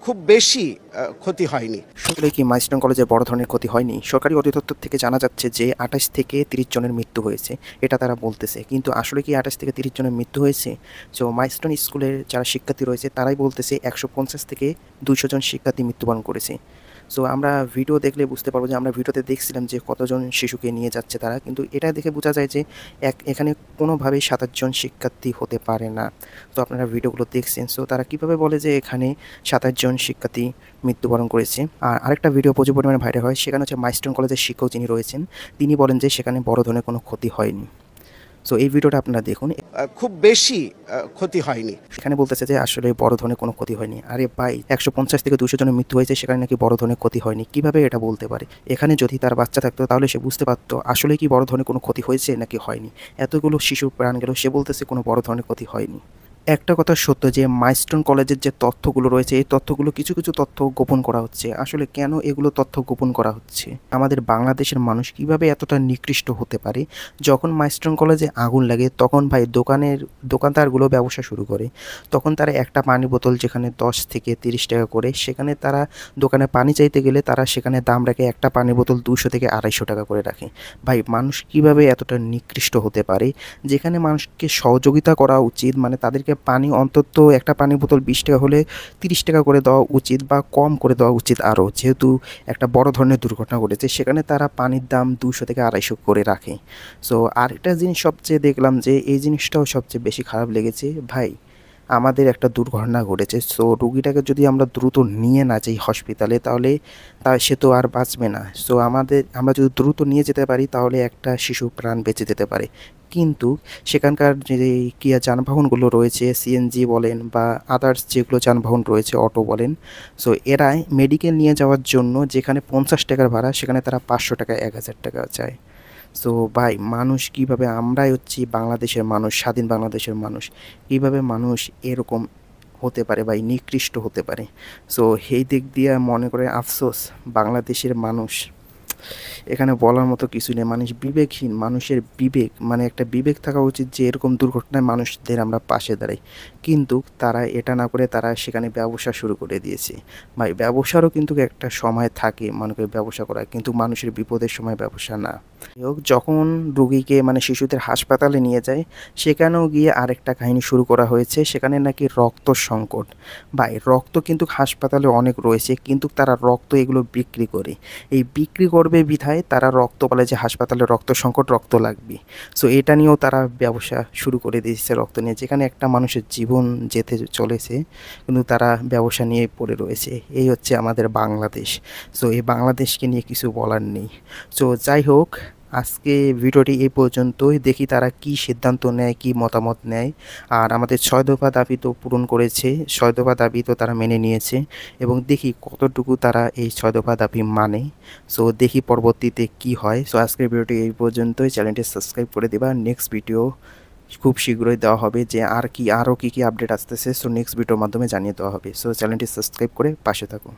খুব বেশি ক্ষতি হয়নি। আসলে কি মাইলস্টোন কলেজে বড় ধরনের ক্ষতি হয়নি? সরকারি অধিদপ্তর থেকে জানা যাচ্ছে যে ২৮ থেকে ৩০ জনের মৃত্যু হয়েছে। এটা তারা বলতেছে। কিন্তু আসলে কি ২৮ থেকে ৩০ জনের মৃত্যু হয়েছে? সো মাইলস্টোন স্কুলের যারা শিক্ষার্থী রয়েছে তারাই বলতেছে ১৫০ থেকে ২০০ জন শিক্ষার্থী মৃত্যুবরণ করেছে। সো আমরা ভিডিও দেখলে বুঝতে পারবো যে আমরা ভিডিওতে দেখছিলাম যে কতজন শিশুকে নিয়ে যাচ্ছে তারা। কিন্তু এটা দেখে বোঝা যায় যে এখানে কোনোভাবেই ২৭ জন শিক্ষার্থী হতে পারে না। তো আপনারা ভিডিওগুলো দেখছেন। সো তারা কিভাবে বলে যে এখানে ২৭ জন শিক্ষার্থী মৃত্যুবরণ করেছে। আর আরেকটা ভিডিও প্রচুর পরিমাণে ভাইরাল হয়। সেখানে হচ্ছে মাইলস্টোন কলেজের শিক্ষক যিনি রয়েছেন, তিনি বলেন যে সেখানে বড় ধরনের কোনো ক্ষতি হয়নি। সো এই ভিডিওটা আপনারা দেখুন। খুব বেশি ক্ষতি হয়নি। এখানে বলতেছে যে আসলে বড় ধরনের কোনো ক্ষতি হয়নি। আরে ভাই ১৫০ থেকে ২০০ জনের মৃত্যু হয়েছে সেখানে নাকি বড় ধরনের ক্ষতি হয়নি। কিভাবে এটা বলতে পারে? এখানে যদি তার বাচ্চা থাকতো তাহলে সে বুঝতে পারত আসলে কি বড় ধরনের কোনো ক্ষতি হয়েছে নাকি হয়নি। এতগুলো শিশুর প্রাণ গেল, সে বলতেছে কোনো বড় ধরনের ক্ষতি হয়নি। একটা কথা সত্য যে মাইলস্টোন কলেজের যে তথ্যগুলো রয়েছে এই তথ্যগুলো কিছু তথ্য গোপন করা হচ্ছে। আসলে কেন এগুলো তথ্য গোপন করা হচ্ছে? আমাদের বাংলাদেশের মানুষ কিভাবে এতটা নিকৃষ্ট হতে পারে? যখন মাইলস্টোন কলেজে আগুন লাগে তখন ভাই দোকানদারগুলো ব্যবসা শুরু করে। তখন তারা একটা পানি বোতল যেখানে ১০ থেকে ৩০ টাকা করে, সেখানে তারা দোকানে পানি চাইতে গেলে তারা সেখানে দাম রাখে একটা পানি বোতল ২০০ থেকে ২৫০ টাকা করে রাখে। ভাই মানুষ কিভাবে এতটা নিকৃষ্ট হতে পারে? যেখানে মানুষকে সহযোগিতা করা উচিত, মানে তাদেরকে পানি অন্তত একটা পানির বোতল ২০ টাকা হলে ৩০ টাকা করে দেওয়া উচিত বা কম করে দেওয়া উচিত আরও। যেহেতু একটা বড় ধরনের দুর্ঘটনা ঘটেছে সেখানে তারা পানির দাম ২০০ থেকে ২৫০ করে রাখে। সো আরেকটা জিনিস সবচেয়ে দেখলাম যে এই জিনিসটাও সবচেয়ে বেশি খারাপ লেগেছে। ভাই আমাদের একটা দুর্ঘটনা ঘটেছে, সো রুগীটাকে যদি আমরা দ্রুত নিয়ে না যাই হসপিটালে তাহলে সে তো আর বাঁচবে না। সো আমরা যদি দ্রুত নিয়ে যেতে পারি তাহলে একটা শিশু প্রাণ বেঁচে যেতে পারে। কিন্তু সেখানকার যে কিয়া যানবাহনগুলো রয়েছে, সিএনজি বলেন বা আদার্স যেগুলো যানবাহন রয়েছে, অটো বলেন, সো এরাই মেডিকেল নিয়ে যাওয়ার জন্য যেখানে ৫০ টাকার ভাড়া সেখানে তারা ৫০০ টাকা ১,০০০ টাকা চায়। সো ভাই মানুষ কীভাবে, আমরাই হচ্ছি বাংলাদেশের মানুষ, স্বাধীন বাংলাদেশের মানুষ, কীভাবে মানুষ এরকম হতে পারে ভাই, নিকৃষ্ট হতে পারে? সো এই দিক দিয়ে মনে করে আফসোস বাংলাদেশের মানুষ। এখানে বলার মতো কিছু নেই। মানুষ বিবেকহীন, মানুষের বিবেক মানে একটা বিবেক থাকা উচিত যে এরকম দুর্ঘটনায় মানুষদের আমরা পাশে দাঁড়াই। কিন্তু তারা এটা না করে তারা সেখানে ব্যবসা শুরু করে দিয়েছে। ভাই ব্যবসারও কিন্তু একটা সময় থাকে মানুষের ব্যবসা করা, কিন্তু মানুষের বিপদের সময় ব্যবসা না। হোক যখন রুগীকে মানে শিশুদের হাসপাতালে নিয়ে যায় সেখানেও গিয়ে আরেকটা কাহিনী শুরু করা হয়েছে। সেখানে নাকি রক্ত সংকট। ভাই রক্ত কিন্তু হাসপাতালে অনেক রয়েছে, কিন্তু তারা রক্ত এগুলো বিক্রি করে। এই বিক্রি করবে বিধায় তারা রক্ত বলে যে হাসপাতালে রক্ত সংকট, রক্ত লাগবে। সো এটা নিয়েও তারা ব্যবসা শুরু করে দিয়েছে রক্ত নিয়ে, যেখানে একটা মানুষের জীবন যেতে চলেছে কিন্তু তারা ব্যবসা নিয়ে পড়ে রয়েছে। এই হচ্ছে আমাদের বাংলাদেশ। সো এই বাংলাদেশকে নিয়ে কিছু বলার নেই। সো যাই হোক, আজকে ভিডিওটি এই পর্যন্তই। দেখি তারা কি সিদ্ধান্ত নেয়, কি মতামত নেয়। আর আমাদের ৬ দফা দাবি তো পূরণ করেছে, ৬ দফা দাবি তো তারা মেনে নিয়েছে, এবং দেখি কতটুকু তারা এই ৬ দফা দাবি মানে। সো দেখি পরবর্তীতে কি হয়। সো আজকের ভিডিওটি এই পর্যন্তই। চ্যানেলটি সাবস্ক্রাইব করে দিবা। নেক্সট ভিডিও খুব শীঘ্রই দেওয়া হবে যে আরও কী কী আপডেট আসতেছে। সো নেক্সট ভিডিওর মাধ্যমে জানিয়ে দেওয়া হবে। সো চ্যানেলটি সাবস্ক্রাইব করে পাশে থাকুন।